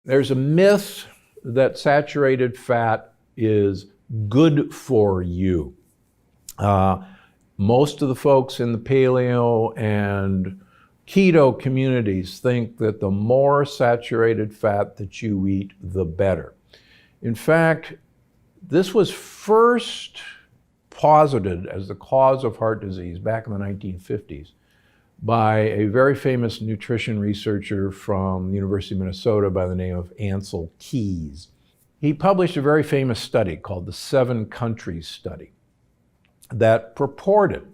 There's a myth that saturated fat is good for you. Most of the folks in the paleo and keto communities think that the more saturated fat that you eat, the better. In fact, this was first posited as the cause of heart disease back in the 1950s by a very famous nutrition researcher from the University of Minnesota by the name of Ancel Keys. He published a very famous study called the 7 Countries Study that purported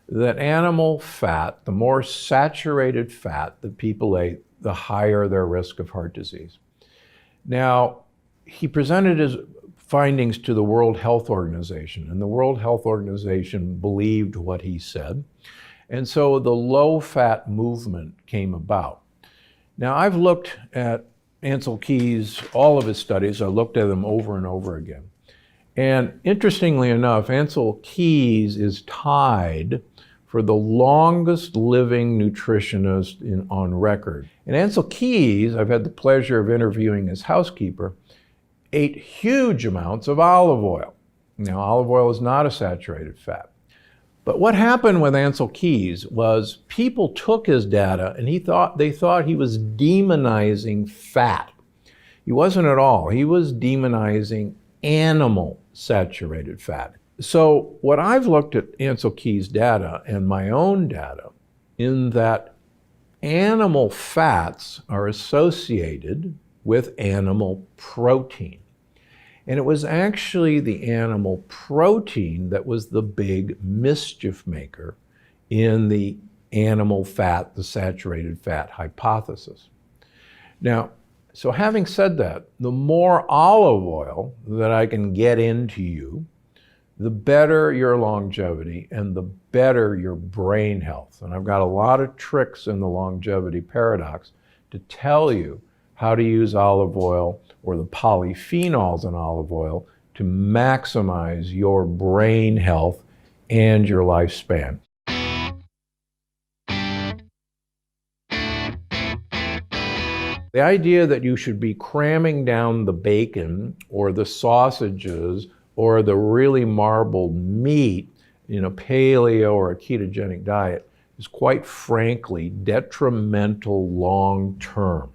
that animal fat, the more saturated fat that people ate, the higher their risk of heart disease. Now, he presented his findings to the World Health Organization, and the World Health Organization believed what he said. And so the low-fat movement came about. Now, I've looked at Ancel Keys, all of his studies. I looked at them over and over again. And interestingly enough, Ancel Keys is tied for the longest living nutritionist on record. And Ancel Keys, I've had the pleasure of interviewing his housekeeper, ate huge amounts of olive oil. Now, olive oil is not a saturated fat. But what happened with Ancel Keys was people took his data and they thought he was demonizing fat. He wasn't at all. He was demonizing animal saturated fat. So what I've looked at Ancel Keys' data and my own data in that animal fats are associated with animal protein. And it was actually the animal protein that was the big mischief maker in the animal fat, the saturated fat hypothesis. Now, so having said that, the more olive oil that I can get into you, the better your longevity and the better your brain health. And I've got a lot of tricks in the longevity paradox to tell you how to use olive oil or the polyphenols in olive oil to maximize your brain health and your lifespan. The idea that you should be cramming down the bacon or the sausages or the really marbled meat in a paleo or a ketogenic diet is quite frankly detrimental long term.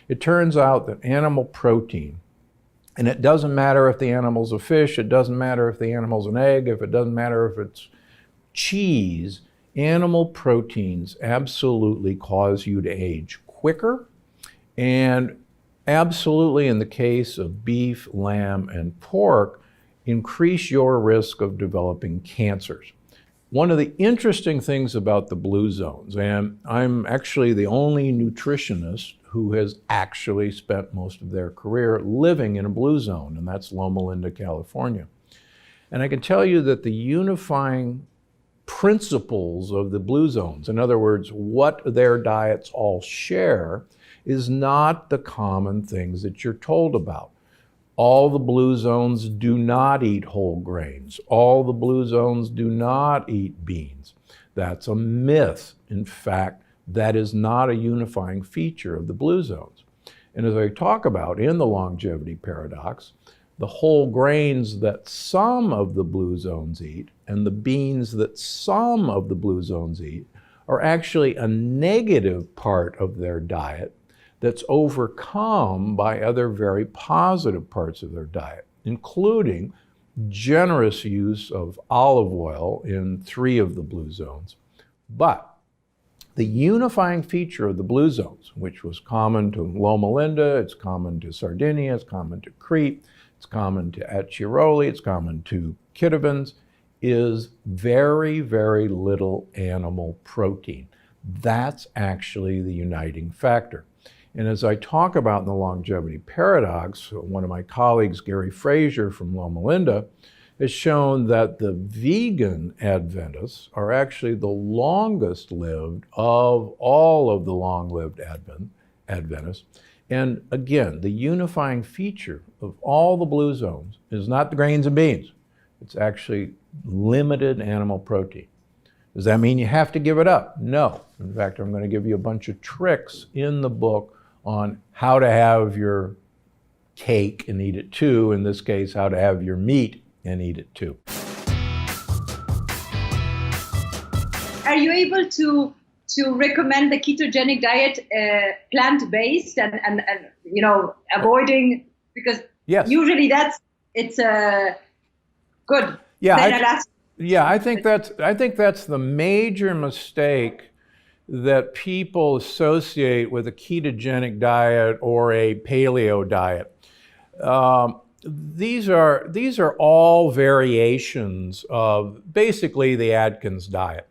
It turns out that animal protein, and it doesn't matter if the animal's a fish, it doesn't matter if the animal's an egg, if it doesn't matter if it's cheese, animal proteins absolutely cause you to age quicker, and absolutely in the case of beef, lamb, and pork, increase your risk of developing cancers. One of the interesting things about the blue zones, and I'm actually the only nutritionist who has actually spent most of their career living in a blue zone, and that's Loma Linda, California. And I can tell you that the unifying principles of the blue zones, in other words, what their diets all share, is not the common things that you're told about. All the blue zones do not eat whole grains. All the blue zones do not eat beans. That's a myth. In fact, that is not a unifying feature of the blue zones. And as I talk about in the longevity paradox, the whole grains that some of the blue zones eat and the beans that some of the blue zones eat are actually a negative part of their diet that's overcome by other very positive parts of their diet, including generous use of olive oil in 3 of the blue zones. But the unifying feature of the blue zones, which was common to Loma Linda, it's common to Sardinia, it's common to Crete, it's common to Acciaroli, it's common to Kitovans, is very, very little animal protein. That's actually the uniting factor. And as I talk about in the longevity paradox, one of my colleagues, Gary Frazier from Loma Linda, has shown that the vegan Adventists are actually the longest lived of all of the long-lived Adventists. And again, the unifying feature of all the blue zones is not the grains and beans. It's actually limited animal protein. Does that mean you have to give it up? No. In fact, I'm going to give you a bunch of tricks in the book on how to have your cake and eat it too. In this case, how to have your meat and eat it too. Are you able to recommend the ketogenic diet plant-based and avoiding, because yes, usually it's good. Yeah, I think that's the major mistake that people associate with a ketogenic diet or a paleo diet. These are all variations of basically the Atkins diet.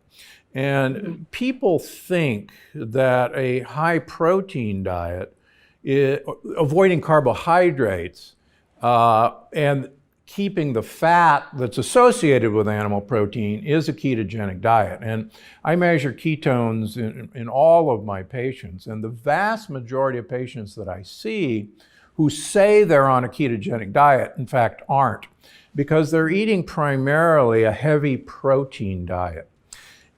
And people think that a high protein diet, avoiding carbohydrates, and keeping the fat that's associated with animal protein is a ketogenic diet. And I measure ketones in all of my patients, and the vast majority of patients that I see who say they're on a ketogenic diet, in fact, aren't, because they're eating primarily a heavy protein diet.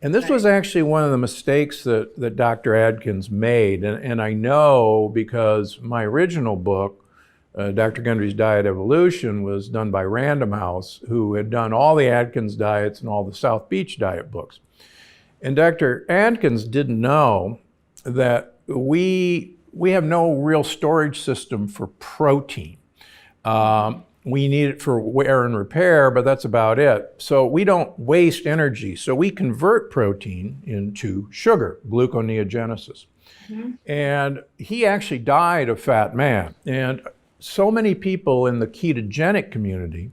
And this was actually one of the mistakes that Dr. Atkins made. And I know because my original book, Dr. Gundry's Diet Evolution, was done by Random House, who had done all the Atkins diets and all the South Beach diet books. And Dr. Atkins didn't know that we have no real storage system for protein. We need it for wear and repair, but that's about it. So we don't waste energy. So we convert protein into sugar, gluconeogenesis. Mm-hmm. And he actually died a fat man. And so many people in the ketogenic community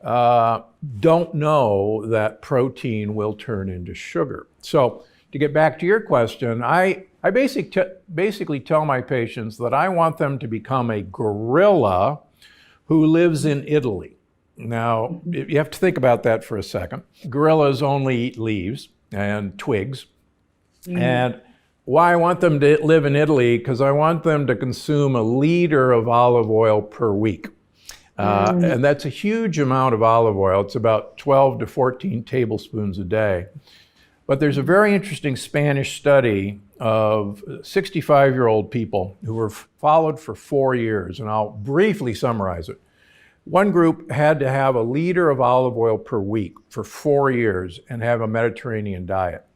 don't know that protein will turn into sugar. So to get back to your question, I basically tell my patients that I want them to become a gorilla who lives in Italy. Now, you have to think about that for a second. Gorillas only eat leaves and twigs. Mm. And why I want them to live in Italy? Because I want them to consume 1 liter of olive oil per week. And that's a huge amount of olive oil. It's about 12 to 14 tablespoons a day. But there's a very interesting Spanish study of 65-year-old people who were followed for 4 years, and I'll briefly summarize it. One group had to have 1 liter of olive oil per week for 4 years and have a Mediterranean diet.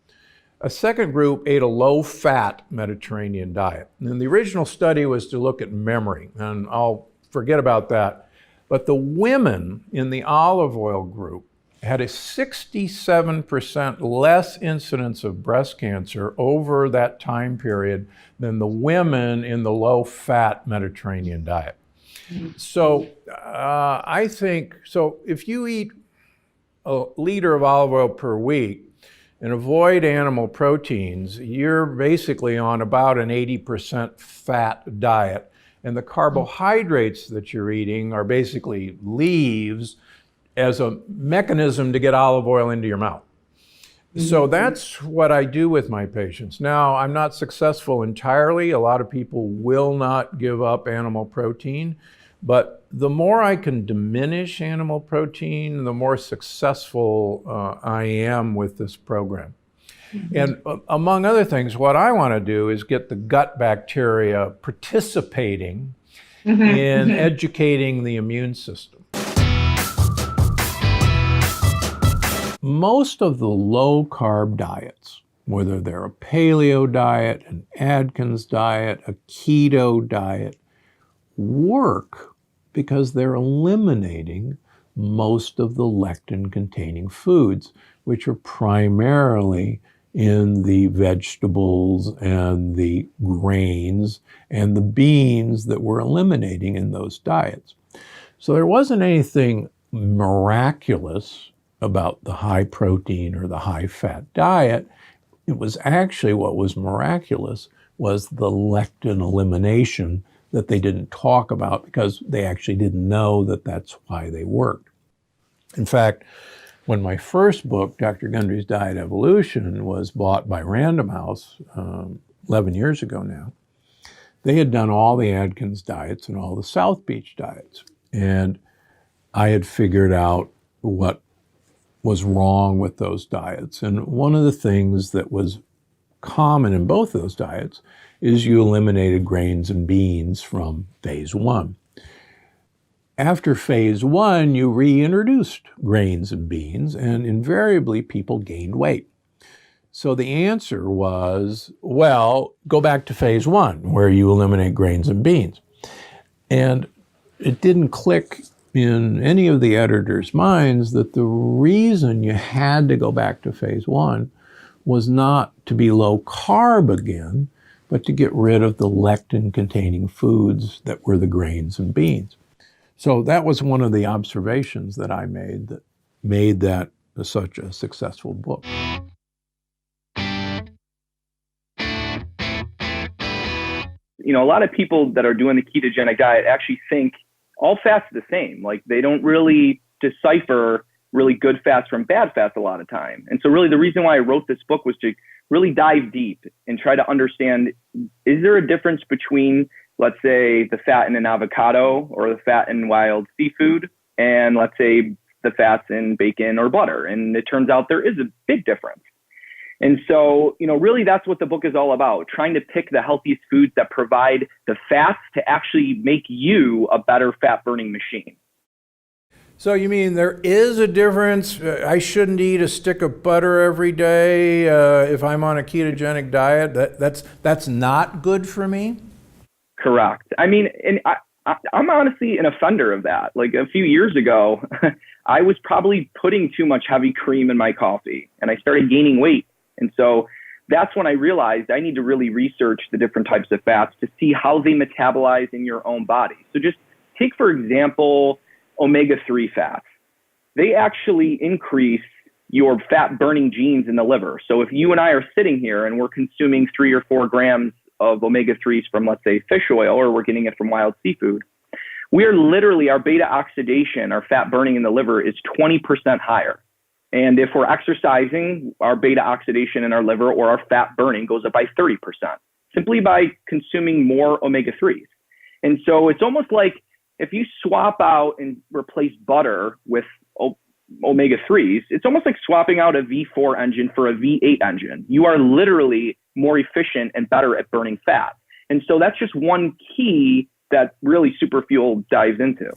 A second group ate a low-fat Mediterranean diet. And the original study was to look at memory, and I'll forget about that. But the women in the olive oil group had a 67% less incidence of breast cancer over that time period than the women in the low-fat Mediterranean diet. So I think, so if you eat 1 liter of olive oil per week and avoid animal proteins, you're basically on about an 80% fat diet. And the carbohydrates that you're eating are basically leaves as a mechanism to get olive oil into your mouth. So that's what I do with my patients. Now, I'm not successful entirely. A lot of people will not give up animal protein, but the more I can diminish animal protein, the more successful I am with this program. And among other things, what I want to do is get the gut bacteria participating in educating the immune system. Most of the low-carb diets, whether they're a paleo diet, an Atkins diet, a keto diet, work because they're eliminating most of the lectin-containing foods, which are primarily in the vegetables and the grains and the beans that we're eliminating in those diets. So there wasn't anything miraculous about the high protein or the high fat diet. It was actually what was miraculous was the lectin elimination that they didn't talk about because they actually didn't know that that's why they worked. In fact, when my first book, Dr. Gundry's Diet Evolution, was bought by Random House 11 years ago now, they had done all the Atkins diets and all the South Beach diets. And I had figured out what was wrong with those diets. And one of the things that was common in both those diets is you eliminated grains and beans from phase one. After phase one, you reintroduced grains and beans, and invariably people gained weight. So the answer was, well, go back to phase one, where you eliminate grains and beans. And it didn't click in any of the editors' minds that the reason you had to go back to phase one was not to be low carb again, but to get rid of the lectin-containing foods that were the grains and beans. So that was one of the observations that I made that such a successful book. You know, a lot of people that are doing the ketogenic diet actually think all fats are the same. Like they don't really decipher really good fats from bad fats a lot of time. And so really the reason why I wrote this book was to really dive deep and try to understand, is there a difference between, let's say, the fat in an avocado or the fat in wild seafood and let's say the fats in bacon or butter? And it turns out there is a big difference. And so, you know, really that's what the book is all about, trying to pick the healthiest foods that provide the fats to actually make you a better fat burning machine. So you mean there is a difference? I shouldn't eat a stick of butter every day if I'm on a ketogenic diet? That's not good for me? Correct. I mean, and I'm honestly an offender of that. Like a few years ago, I was probably putting too much heavy cream in my coffee and I started gaining weight. And so that's when I realized I need to really research the different types of fats to see how they metabolize in your own body. So just take, for example, omega-3 fats. They actually increase your fat burning genes in the liver. So if you and I are sitting here and we're consuming 3 or 4 grams of omega-3s from, let's say, fish oil, or we're getting it from wild seafood, we are literally, our beta oxidation, our fat burning in the liver is 20% higher. And if we're exercising, our beta oxidation in our liver or our fat burning goes up by 30% simply by consuming more omega-3s. And so it's almost like if you swap out and replace butter with omega-3s, it's almost like swapping out a V4 engine for a V8 engine. You are literally more efficient and better at burning fat. And so that's just one key that really Superfuel dives into.